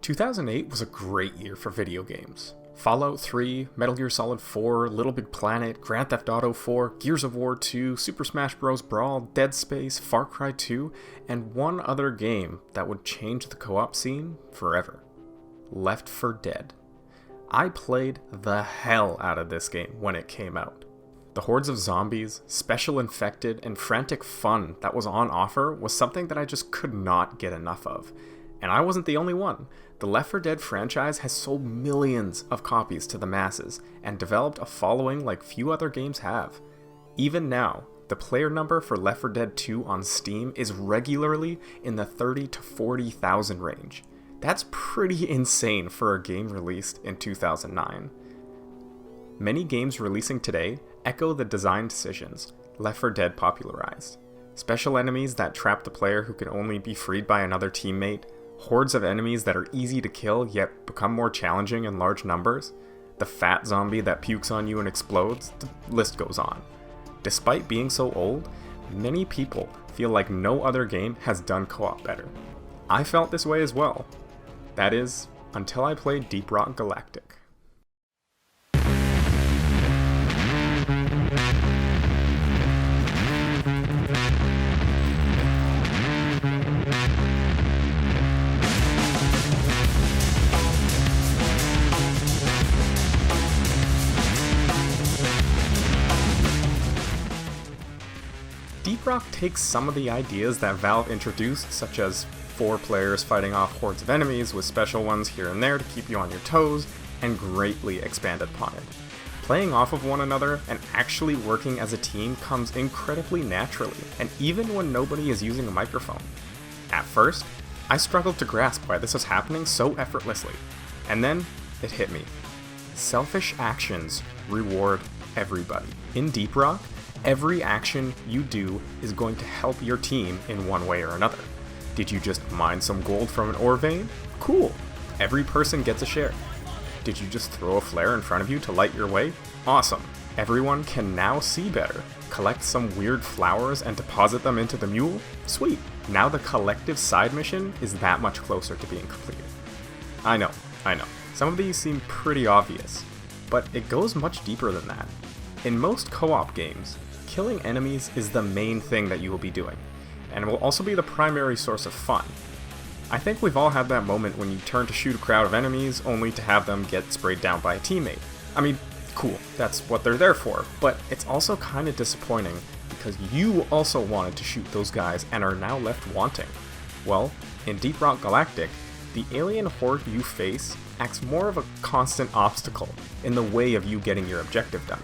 2008 was a great year for video games. Fallout 3, Metal Gear Solid 4, Little Big Planet, Grand Theft Auto 4, Gears of War 2, Super Smash Bros. Brawl, Dead Space, Far Cry 2, and one other game that would change the co-op scene forever. Left 4 Dead. I played the hell out of this game when it came out. The hordes of zombies, special infected, and frantic fun that was on offer was something that I just could not get enough of. And I wasn't the only one. The Left 4 Dead franchise has sold millions of copies to the masses and developed a following like few other games have. Even now, the player number for Left 4 Dead 2 on Steam is regularly in the 30 to 40,000 range. That's pretty insane for a game released in 2009. Many games releasing today echo the design decisions Left 4 Dead popularized. Special enemies that trap the player who can only be freed by another teammate, hordes of enemies that are easy to kill yet become more challenging in large numbers, the fat zombie that pukes on you and explodes, the list goes on. Despite being so old, many people feel like no other game has done co-op better. I felt this way as well. That is, until I played Deep Rock Galactic. Deep Rock takes some of the ideas that Valve introduced, such as 4 players fighting off hordes of enemies with special ones here and there to keep you on your toes, and greatly expanded upon it. Playing off of one another and actually working as a team comes incredibly naturally, and even when nobody is using a microphone. At first, I struggled to grasp why this was happening so effortlessly, and then it hit me. Selfish actions reward everybody. In Deep Rock, every action you do is going to help your team in one way or another. Did you just mine some gold from an ore vein? Cool! Every person gets a share. Did you just throw a flare in front of you to light your way? Awesome! Everyone can now see better. Collect some weird flowers and deposit them into the mule? Sweet! Now the collective side mission is that much closer to being completed. I know. Some of these seem pretty obvious, but it goes much deeper than that. In most co-op games, killing enemies is the main thing that you will be doing, and it will also be the primary source of fun. I think we've all had that moment when you turn to shoot a crowd of enemies only to have them get sprayed down by a teammate. I mean, cool, that's what they're there for, but it's also kind of disappointing because you also wanted to shoot those guys and are now left wanting. Well, in Deep Rock Galactic, the alien horde you face acts more of a constant obstacle in the way of you getting your objective done.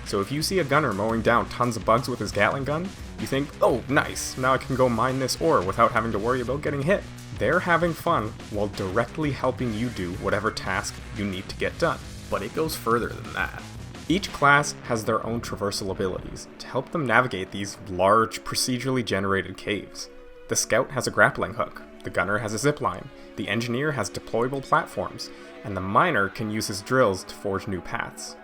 So if you see a gunner mowing down tons of bugs with his Gatling gun, you think, oh nice, now I can go mine this ore without having to worry about getting hit. They're having fun while directly helping you do whatever task you need to get done. But it goes further than that. Each class has their own traversal abilities to help them navigate these large, procedurally generated caves. The scout has a grappling hook, the gunner has a zipline, the engineer has deployable platforms, and the miner can use his drills to forge new paths.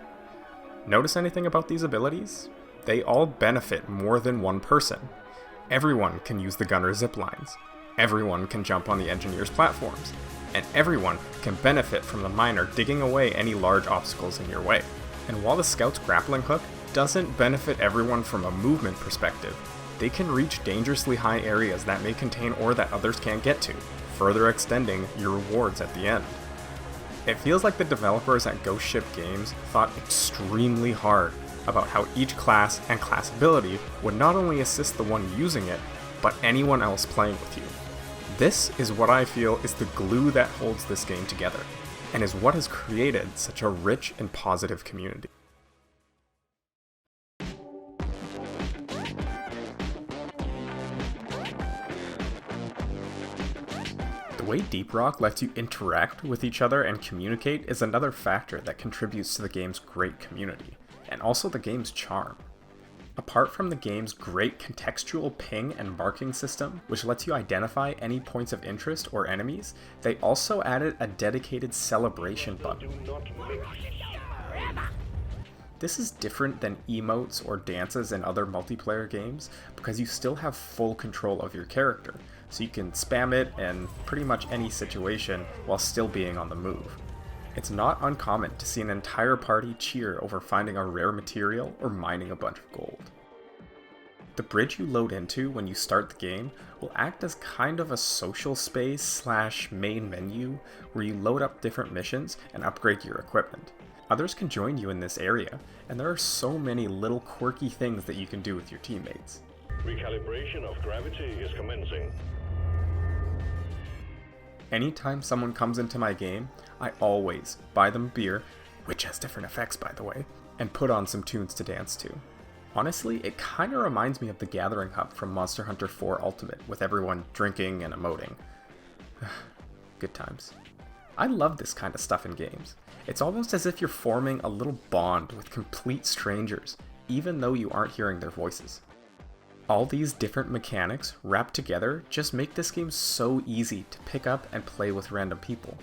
Notice anything about these abilities? They all benefit more than one person. Everyone can use the gunner's ziplines, everyone can jump on the engineer's platforms, and everyone can benefit from the miner digging away any large obstacles in your way. And while the scout's grappling hook doesn't benefit everyone from a movement perspective, they can reach dangerously high areas that may contain ore that others can't get to, further extending your rewards at the end. It feels like the developers at Ghost Ship Games thought extremely hard about how each class and class ability would not only assist the one using it, but anyone else playing with you. This is what I feel is the glue that holds this game together, and is what has created such a rich and positive community. The way Deep Rock lets you interact with each other and communicate is another factor that contributes to the game's great community, and also the game's charm. Apart from the game's great contextual ping and marking system, which lets you identify any points of interest or enemies, they also added a dedicated celebration button. This is different than emotes or dances in other multiplayer games because you still have full control of your character, so you can spam it in pretty much any situation while still being on the move. It's not uncommon to see an entire party cheer over finding a rare material or mining a bunch of gold. The bridge you load into when you start the game will act as kind of a social space / main menu where you load up different missions and upgrade your equipment. Others can join you in this area, and there are so many little quirky things that you can do with your teammates. Recalibration of gravity is commencing. Anytime someone comes into my game, I always buy them beer, which has different effects by the way, and put on some tunes to dance to. Honestly, it kinda reminds me of the Gathering Hub from Monster Hunter 4 Ultimate, with everyone drinking and emoting. Good times. I love this kind of stuff in games. It's almost as if you're forming a little bond with complete strangers, even though you aren't hearing their voices. All these different mechanics wrapped together just make this game so easy to pick up and play with random people.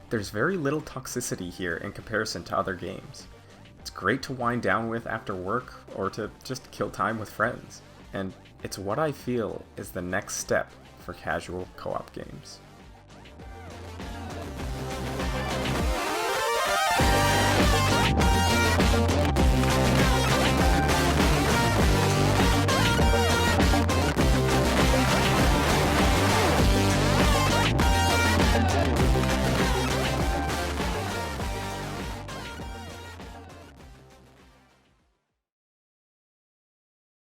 There's very little toxicity here in comparison to other games. It's great to wind down with after work or to just kill time with friends, and it's what I feel is the next step for casual co-op games.